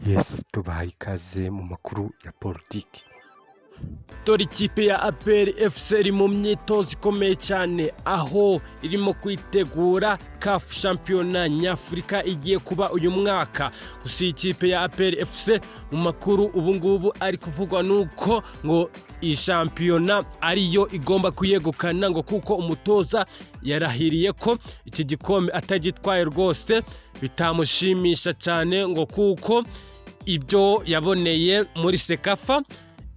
Yes, tubahaye ikaze mu makuru ya politiki. Dore ikipe ya APR FC iri mu myitozo ikomeye cyane aho irimo kwitegura CAF Shampiyona Nyafurika igiye kuba uyu mwaka. Gusa ikipe ya APR FC mu makuru ubu ngubu ari kuvugwa nuko ngo iyi shampiyona ariyo igomba kuyegukana ngo kuko umutoza yarahiriye ko iki gikombe atagitwaye rwose bitamushimisha cyane ngo kuko ibyo yaboneye muri Sekafa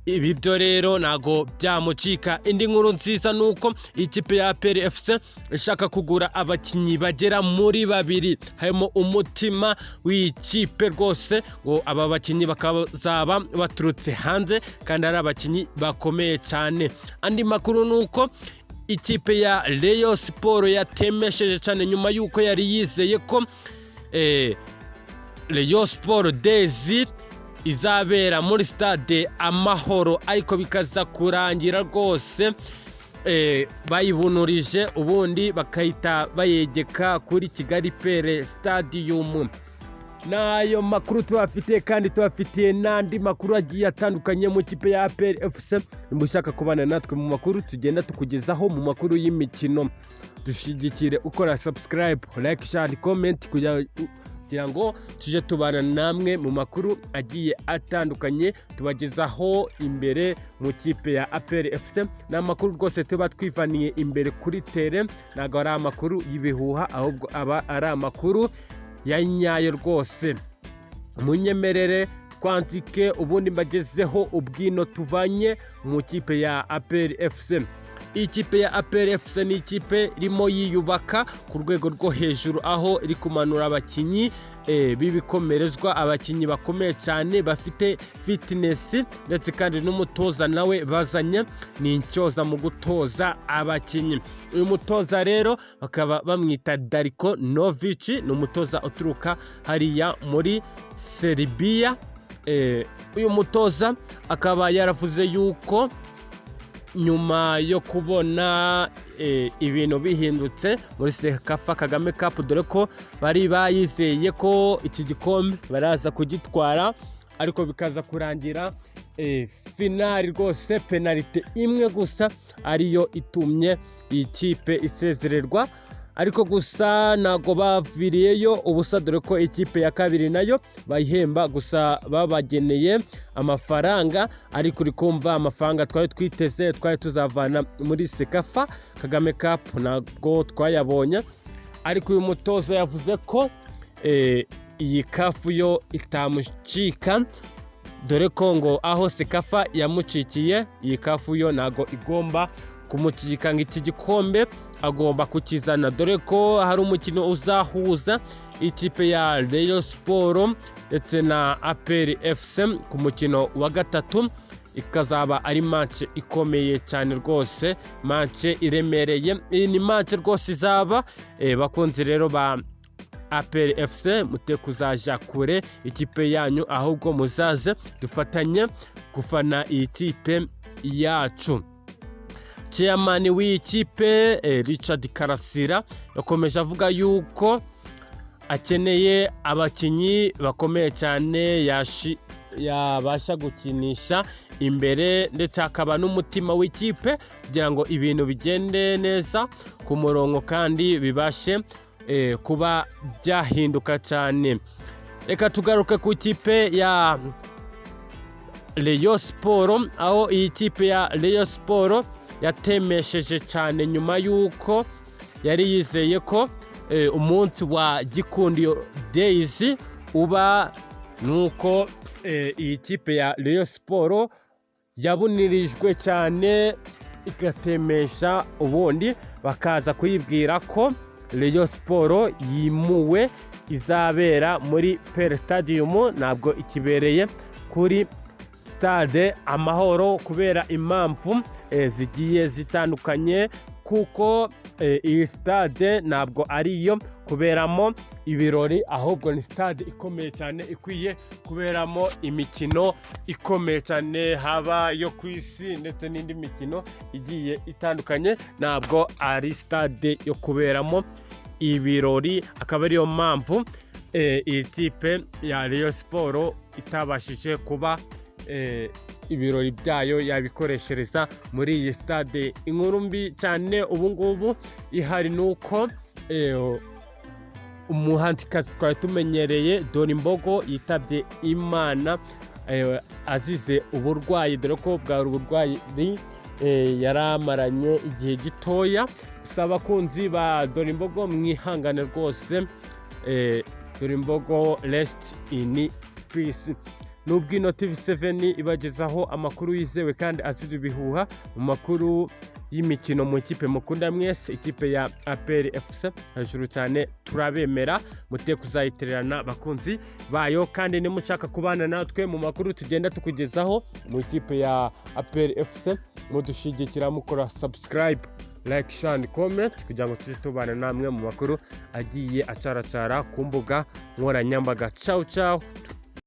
ibi byo rero nago byamucika. Indi nkuru nziza nuko ikipe ya APR FC ishaka kugura abakinyi bagera muri babiri harimo umutima w'ikipe rwose ngo aba bakinyi bakazaba baturutse hanze kandi ari abakinyi bakomeye cyane. Andi makuru nuko ikipe ya Rayon Sport yatemesheje cyane nyuma yuko yari yizeye ko Rayon Sport Days izabera muri stade Amahoro ariko bikaza kurangira rwose bayibunurije ubundi bakayita bayegeka kuri Kigali Pele Stadium. Nayo makuru tubafitiye kandi tubafitiye n'andi makuru agiye atandukanye mu kipe ya APR FC. Mushaka kubana natwe mu makuru tugenda tukugezaho mu makuru y'imikino, dushigikire ukora subscribe, like, share, comment kugira ngo tuje tubana namwe mu makuru agiye atandukanye tubagezaho imbere mu kipe ya APR FC. N'amakuru rwose tuba twivaniye imbere kuri tere, ntago ari amakuru y'ibihuha ahubwo aba ari amakuru ya nyayo rwose. Munyemerere twanzike ubundi mbagezeho ubwino tuvanye mu kipe ya APR FC. Ikipe ya APR FC ni ikipe irimo yiyubaka ku rwego rwo hejuru aho iri kumanura abakinyi b'ibikomerezwa, abakinyi bakomeye cyane bafite fitness ndetse kandi n'umutoza nawe bazanye ni incyoza mu gutoza abakinyi. Uyu mutoza rero bakaba bamwita Darko Novic, ni umutoza uturuka hariya muri Serbia. Uyu mutoza akaba yaravuze yuko nyuma yo kubona ibintu bihindutse muri Sekafa Kagame Cup, dore ko bari bayizeye ko iki gikombe baraza kugitwara ariko bikaza kurangira finali rwose penalite imwe gusa ariyo itumye iyi kipe isezererwa. Ariko gusa nago baviriyeyo ubusa, dore ko ikipe ya kabiri nayo bayihemba gusa babageneye amafaranga, ariko uri kumva amafaranga twari twiteze twari tuzavana muri Sekafa Kagame Cup nago twayabonye. Ariko uyu mutoza yavuze ko iyi kafu yo itamucika, dore ko ngo aho Sekafa yamucikiye iyi kafu yo nago igomba kumucika, ngo iki gikombe agomba kukizana, dore ko hari umukino uzahuza ikipe ya Rayon Sport ndetse na APR FC ku mukino wa gatatu. Ikazaba ari match ikomeye cyane rwose, match iremereye. Iyi ni match rwose izaba bakunze rero ba APR FC mute kuzaja kure ikipe yanyu, ahubwo muzaze dufatanye gufana iyi kipe yacu. Chairman w'iyi kipe Richard Karasira yakomeje avuga yuko akeneye abakinyi bakomeye cyane yabasha gukinisha imbere, ndetse akaba n'umutima w'ikipe kugira ngo ibintu bigende neza ku murongo kandi bibashe kuba byahinduka cyane. Reka tugaruke ku kipe ya Rayon Sport, aho iyi kipe ya Rayon Sport yatemesheje cyane nyuma yuko yari yizeye ko umunsi wa Gikundo Days uba, nuko iyi kipe ya Rayon Sport yabunirijwe cyane igatemesha, ubundi bakaza kuyibwira ko Rayon Sport yimuwe izabera muri Pele Stadium, ntabwo ikibereye kuri stade Amahoro kubera impamvu zigiye zitandukanye, kuko iyi stade ntabwo ariyo kuberamo ibirori, ahubwo ni stade ikomeye cyane ikwiye kuberamo imikino ikomeye cyane, haba yo ku isi ndetse n'indi mikino igiye itandukanye. Ntabwo ari stade yo kuberamo ibirori, akaba ariyo mpamvu iyi kipe ya Rayon Sport itabashije kuba ibirori byayo yabikoreshereza muri iyi stade. Inkuru mbi cyane ubu ngubu ihari nuko umuhanzikazi twari tumenyereye Dorimbogo yitabye Imana azize uburwayi, dore ko bwari uburwayi yaramaranye igihe gitoya. Gusa abakunzi ba Dorimbogo mwihangane rwose, Dorimbogo rest in peace. Nubwo TV7 ibagezaho amakuru yizewe kandi azira ibihuha mu makuru y'imikino mu ikipe mukunda mwese, ikipe ya APR FC hejuru cyane turabemera, mute kuzayitererana bakunzi bayo. Kandi nimushaka kubana natwe mu makuru tugenda tukugezaho mu ikipe ya APR FC, mudushigikira mukora subscribe, like, share and comment kugira ngo tujye tubana namwe mu makuru agiye acaracara ku mbuga nkoranyambaga. Ciao ciao.